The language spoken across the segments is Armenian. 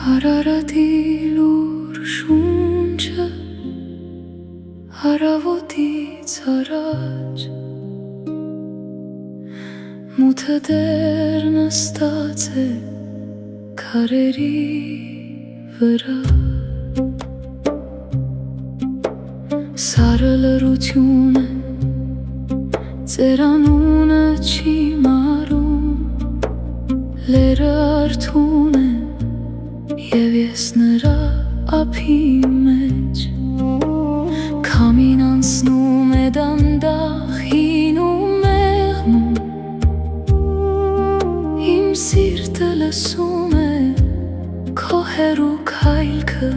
Արարատի լուր շունչը առավոտից առաջ մութը դեռ նստած է քարերի վրա սարը լռություն է ձեր անունը չի մարում լերը արթուն է և ես նրա ափի մեջ քամին անցնում է դանդաղ հին ու մեղնում իմ սիրտը լսում է քո հեռու քայլքը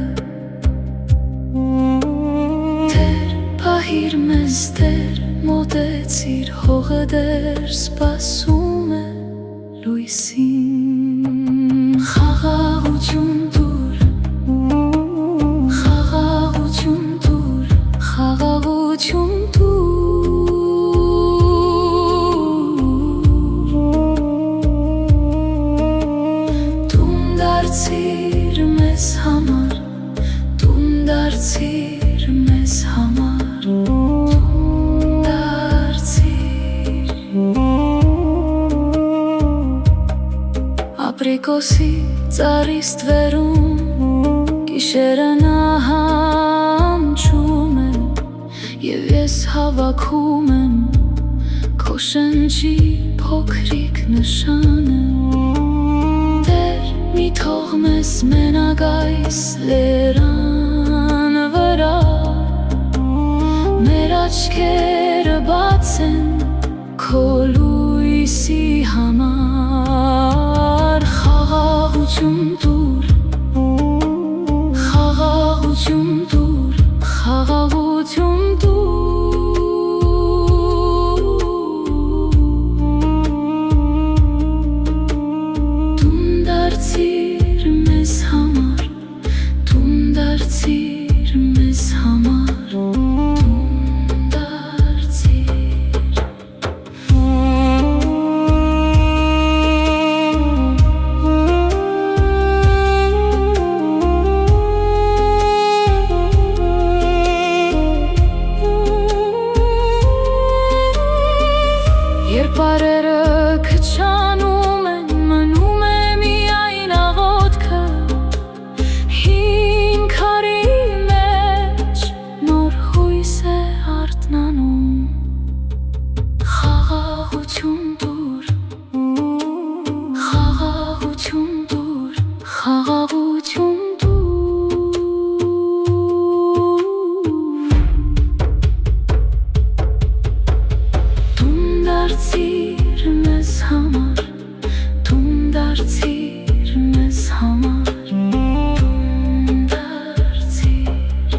Տեր պահիր մեզ Տեր մոտեցիր հողը դեռ սպասում է լույսին Խաղաղություն տուր Խաղաղություն տուր Խաղաղություն Տուն դարձիր մեզ համար Տուն դարձիր մեզ համար Տուն դարձիր Ապրիկոսի ծառի ստվերում Գիշերը նա հանչում է Եվ ես հավաքում եմ Քո շնչի փոքրիկ նշանը Տեր մի թող մեզ մենակ այս լերան վրա Մեր աչքերը բաց են Քո լույսի համար Խաղաղություն տուր Խաղաղություն տուր Խաղաղություն Տուն դարձիր մեզ համար Տուն դարձիր մեզ համար Տուն դարձիր Երբ արերը քչանում են, մնում է միայն աղոթքը Հին քարի մեջ նոր հույս է արթնանում Խաղաղություն տուր Խաղաղություն տուր Խաղաղություն Դարձիր մեզ համար Տուն դարձիր մեզ համար Տուն դարձիր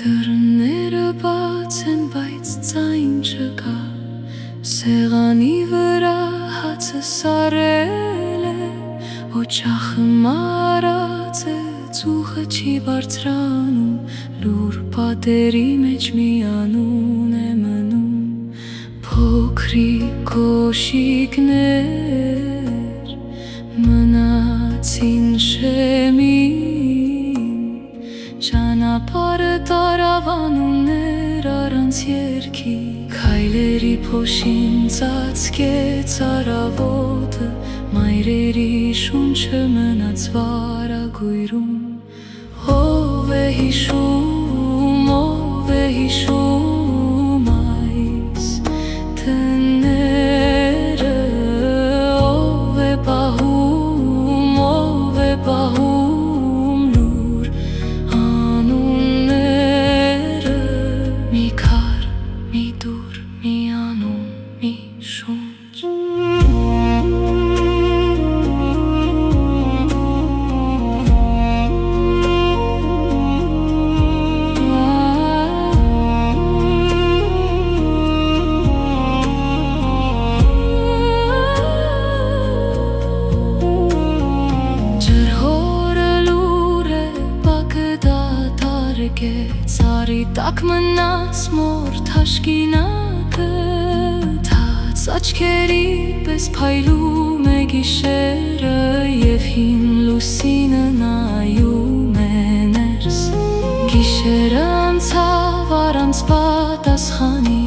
Դռները բաց են, բայց ձայն չկա, սեղանի վրա հացը սարել է, օջախը մարած է, ծուխը չի բարձրանում, լուր պատերի մեջ մի անուն է մնում, փոքրիկ կոշիկներ մնացին շեմին, ճանապարհը տարավանումներ առանց երգի, քայլերի փոշին ծածկեց առավոտը, մայրերի շունչը մնաց վարագույրում, ով է հիշում այս տները, ով է պահում Ծառի տակ մնաց մոր թաշկինակը, թաց աչքերի պես փայլում է գիշերը, և հին լուսինը նայում է ներս։ Գիշերը անցավ առանց պատասխանի,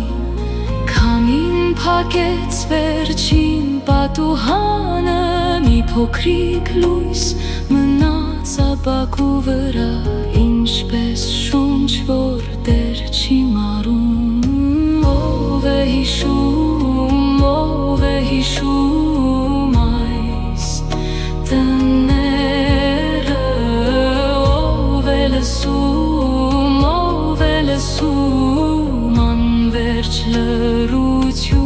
քամին փակեց վերջին պատուհանը, մի փոքրիկ լույս մնաց ապակու վրա, ինչպես շունչ, որ դեռ չի մարում։ Ով է հիշում այս տները, ով է լսում անվերջ լռությունը,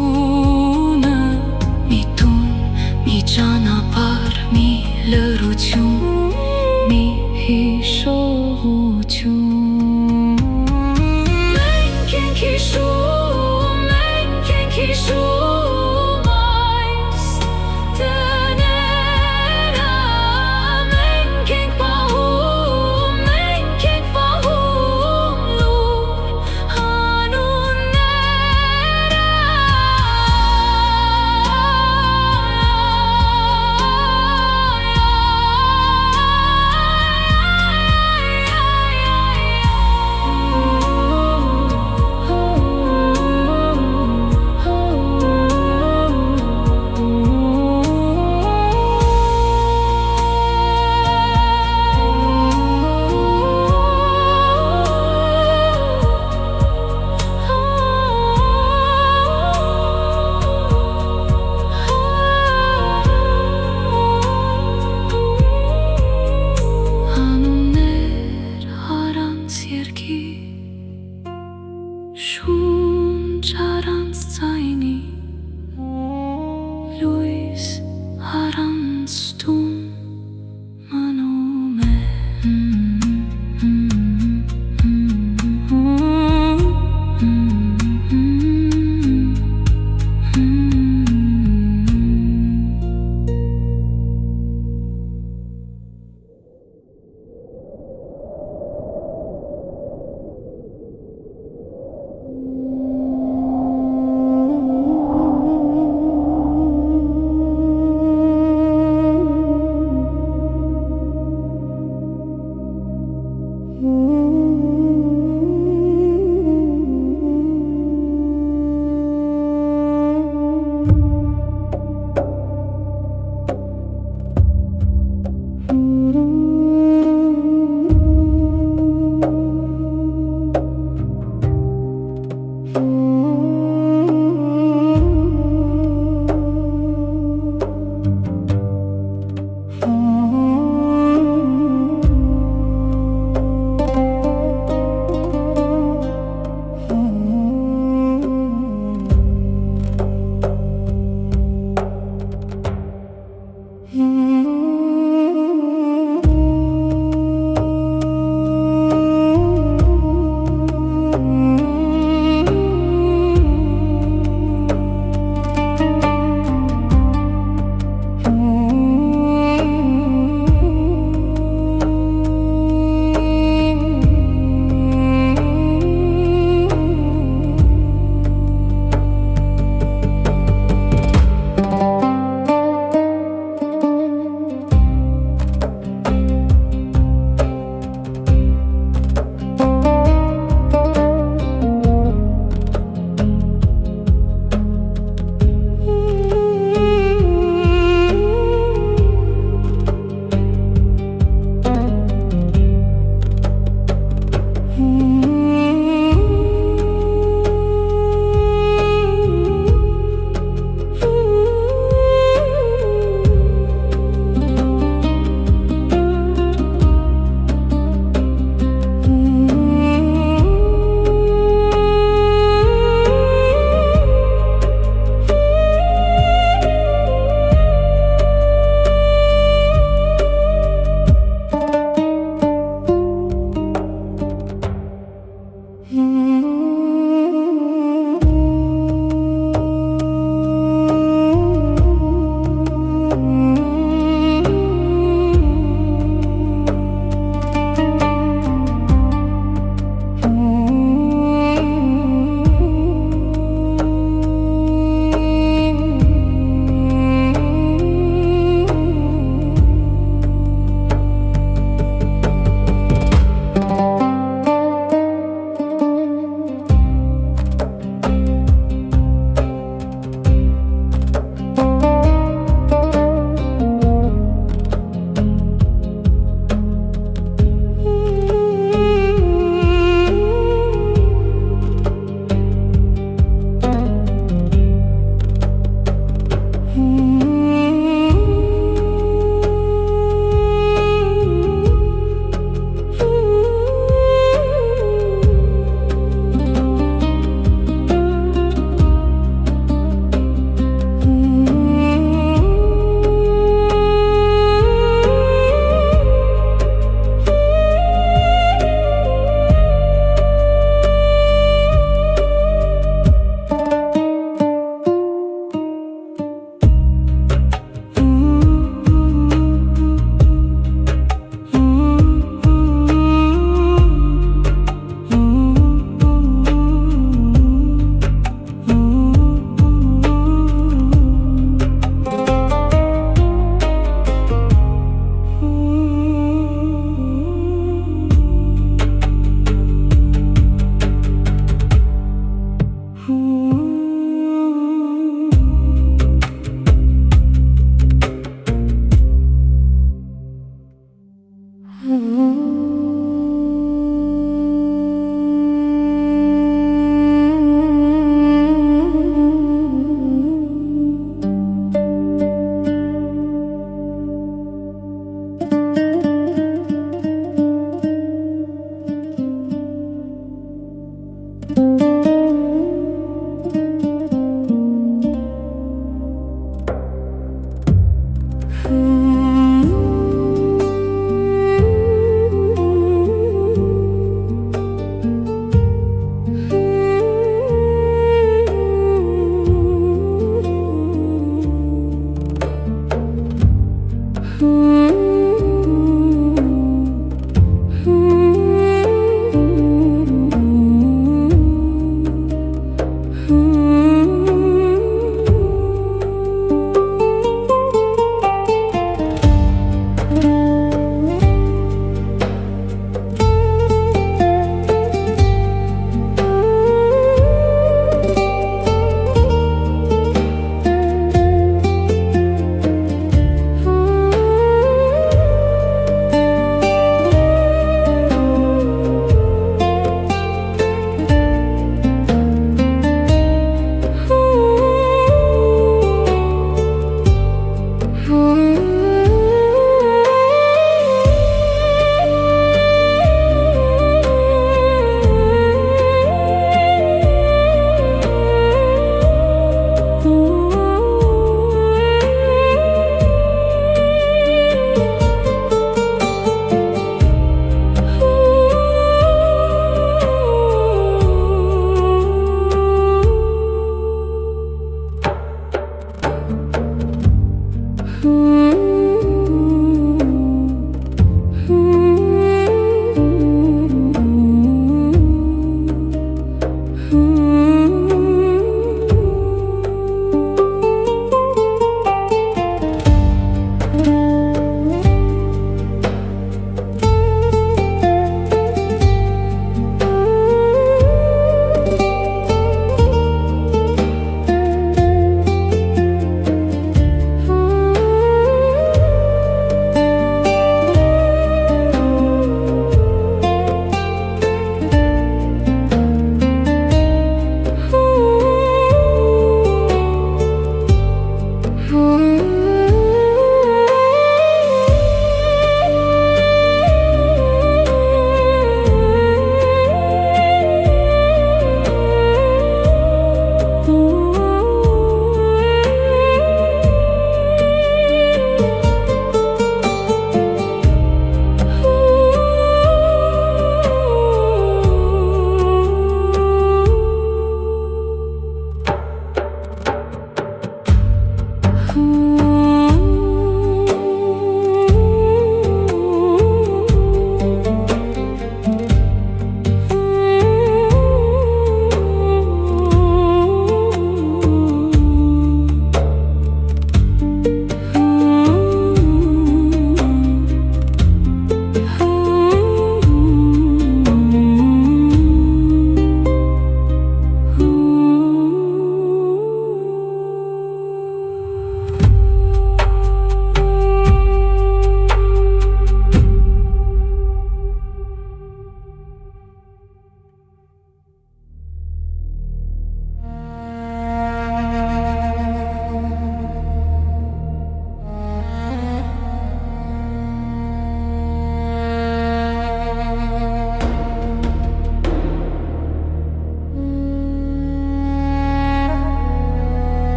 մի տուն, մի ճանապարհ, մի լռություն, մի հիշողություն։ Մենք ենք հիշում այս տները, մենք ենք պահում լուր անունները։ Շունչ առանց ձայնի, լույս առանց տուն մնում է։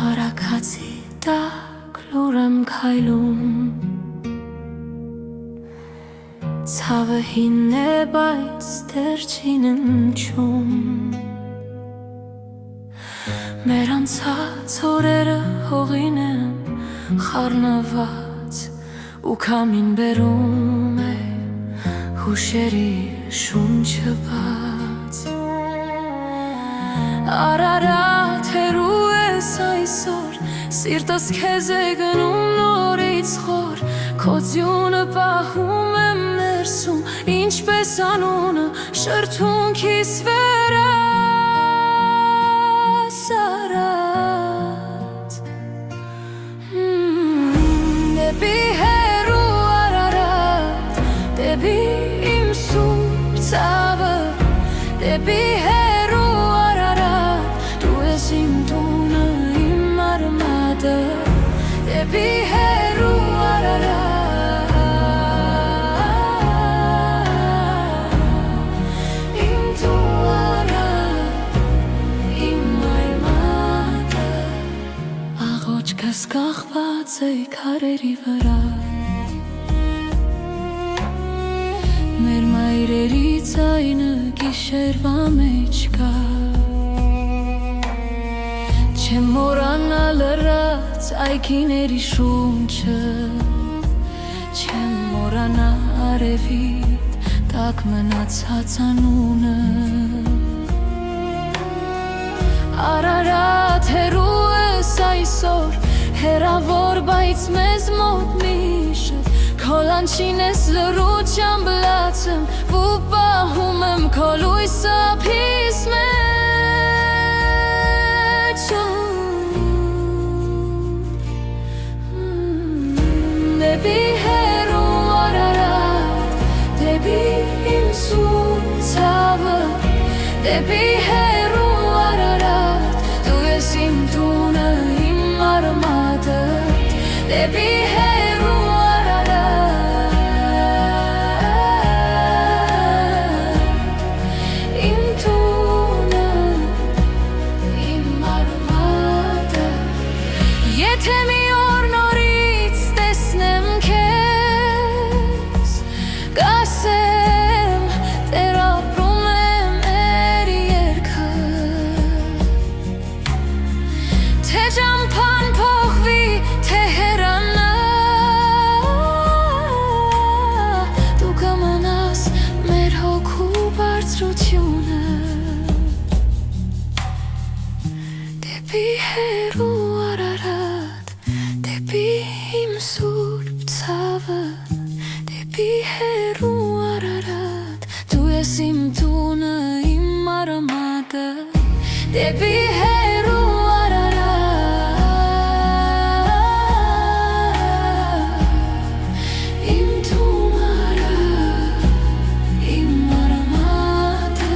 Արագացի տակ լուր եմ քայլում, ցավը հին է, բայց դեռ չի ննչում։ Մեր անցած օրերը հողին են խառնված, ու քամին բերում է հուշերի շունչը բաց։ Արարատ հեռու ես այսօր, սիրտս քեզ է գնում նորից խոր, քո ձյունը պահում եմ ներսում, ինչպես անունը շրթունքիս վերաս արած։ Դեպի հեռու Արարատ, դեպի իմ սուրբ ցավը, դեպի հեռու Արարատ, դու ես իմ տունը, իմ արմատը, դեպի հեռու Արարատ, իմ տունը, իմ արմատը, աղոչքս կախված է քարերի վրա, մեր մայրերի ձայնը գիշերվա մեջ կա, չեմ մոռանա լռած այգիների շունչը, չեմ մոռանա արևիտ տակ մնացած անունը։ Արարատ հեռու ես այսօր, հեռավոր, բայց մեզ մոտ միշտ, քո լանջին ես լռությամբ լացեմ, ու պահում եմ քո լույսը ափիս մեջ։ Դեպի հեռու Արարատ, դեպի իմ սուրբ ցավը, դեպի հեռու Արարատ, դու ես իմ տունը, իմ արմատը, դեպի հեռու Արարատ, իմ տունը, իմ արմատը։ Եթե մի օր նորից տեսնեմ քեզ, կասեմ Տեր ապրում է մեր երգը, թե ճամփան փոխվի, թե հեռանա, դու կմնաս մեր հոգու բարձրությունը, դեպի հեռու Արարատ, դեպի իմ սուրբ ցավը, դեպի հեռու Արարատ, դու ես իմ տունը, իմ արմատը, դեպի հեռու Արարատ, իմ տունը, իմ արմատը։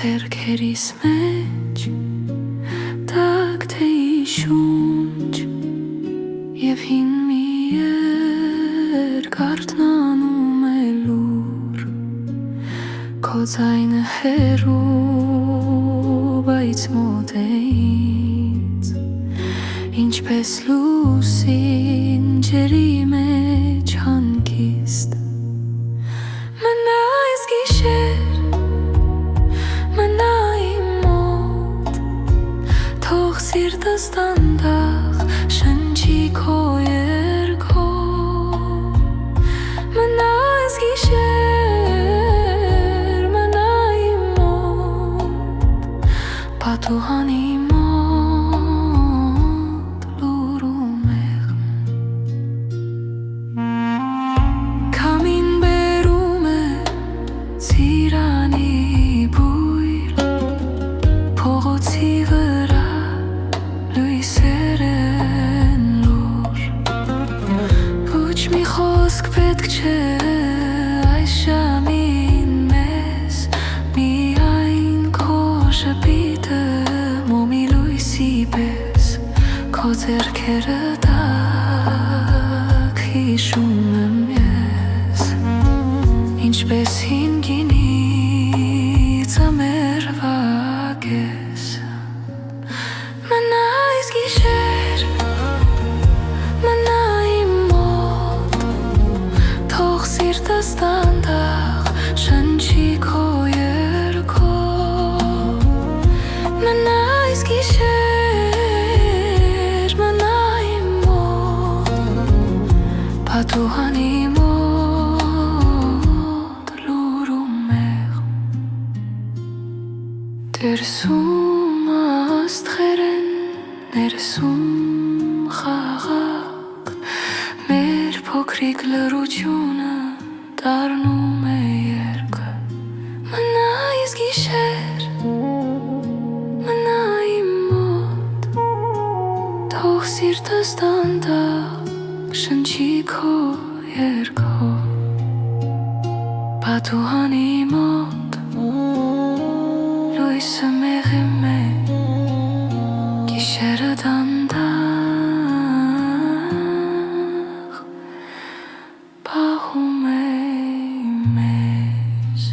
Ձերքերիս մեջ տակ թեյի շունչ և հին մի երկարդն անում է լուր Քո ձայնը հեռու, բայց մոտ է ինձ Ինչպես լուսին ջրի մեջ հանգիստ Մնա այս գիշեր Մնա իմ մոտ Թող սիրտս դանդաղ շնչի քո երգով Մնա այս գիշեր Մնա իմ մոտ Պատուհանի մոտ լուր ու մեղմ Քամին բերում է ծիրանի Փողոցի վրա լույսեր են լուր Ոչ մի խոսք պետք չէ այս ժամին մեզ Միայն քո շպիտը մոմի լույսի պես Քո ձեռքերը տակ հիշում եմ ես Ինչպես հին գինի ծամերվա Մնա այս գիշեր, մնա իմ մոտ Թող սիրտս դանդաղ շնչի քո երգով Մնա այս գիշեր, մնա իմ մոտ Պատուհանի մոտ լուր ու մեղմ Դերսում աստղեր են ներսում խաղաղ Մեր փոքրիկ լռությունը դառնում է երգը Մնա այս գիշեր, մնա իմ մոտ Թող սիրտս դանդաղ շնչի քո երգով Պատուհանի մոտ լույսը մեղմ է Գիշերը դանդաղ պահում է մեզ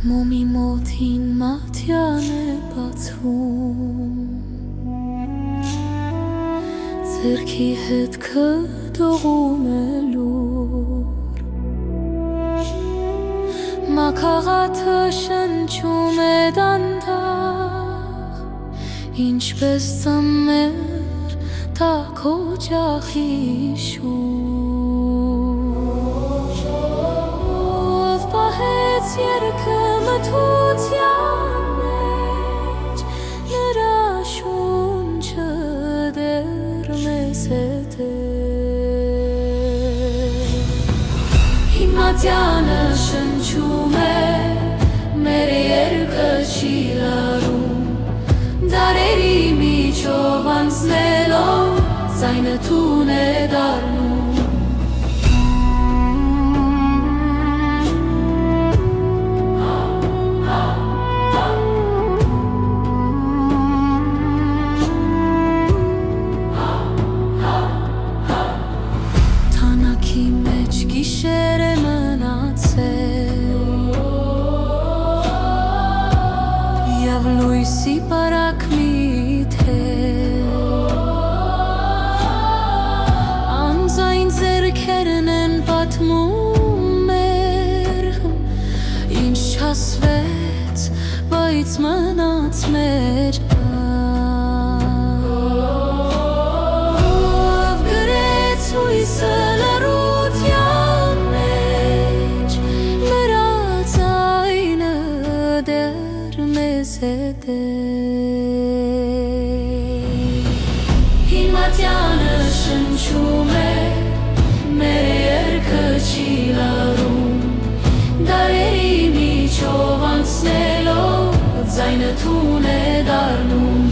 Մոմի մոթին մատյան է բացվում, ձերքի հետքը դողում է լուր, մաքաղաթը շնչում է դանդաղ, ինչպես ծմեր տաք օջախի շուր, ով պահեց երգը մթության մեջ, նրա շունչը դեռ մեզ հետ է։ Հիմատյանը շնչում է, մեր երգը չի լարում, դարերի միջով անցնելով ձայնը տուն է դառնում։ Թանաքի մեջ գիշեր է մնացել և լույսի պարակ միթել, անձայն ձեռքերն են պատմում մեր, ինչ չասվեց, բայց մնաց մեր ով գրեց հույսը լռության մեջ, նրա ձայնը դեռ մեզ հետ է։ Հիմատյանը շնչում է, մեր երգը չի լռում, դարերի միջով անցնելով ձայնը տուն է դառնում։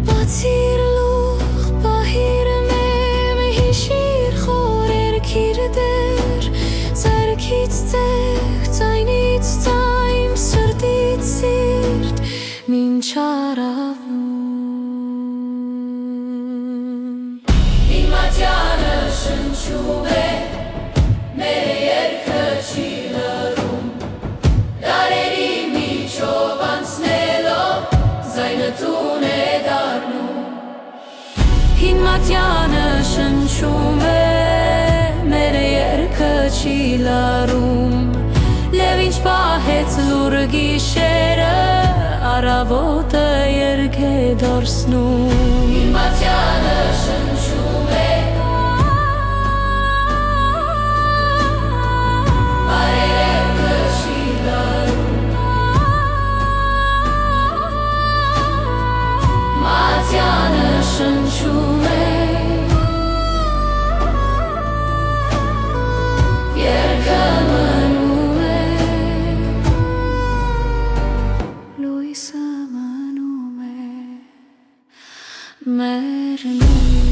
Բացիր լուխ, պահիր մեմ, հիշիր խորեր քիրդեր, ձեռքից ձեռք, ձայնից ձայն, սրտից սիրտ, մինչ առավոտ։ Հիմատյանը շնչում է, մեր երգը չի լռում, դարերի միջով անցնելով ձայնը տուն է դառնում։ Հիմատյանը շնչում է, մեր երգը չի լռում, լև ինչ պահեց լուռ գիշերը, առավոտը երգ է դարձնում։ Հիմատյանը շնչում է, մեր երգը չի լռում, Մատյանը շնչում է, երգը մնում է, լույսը մնում է մեր նույն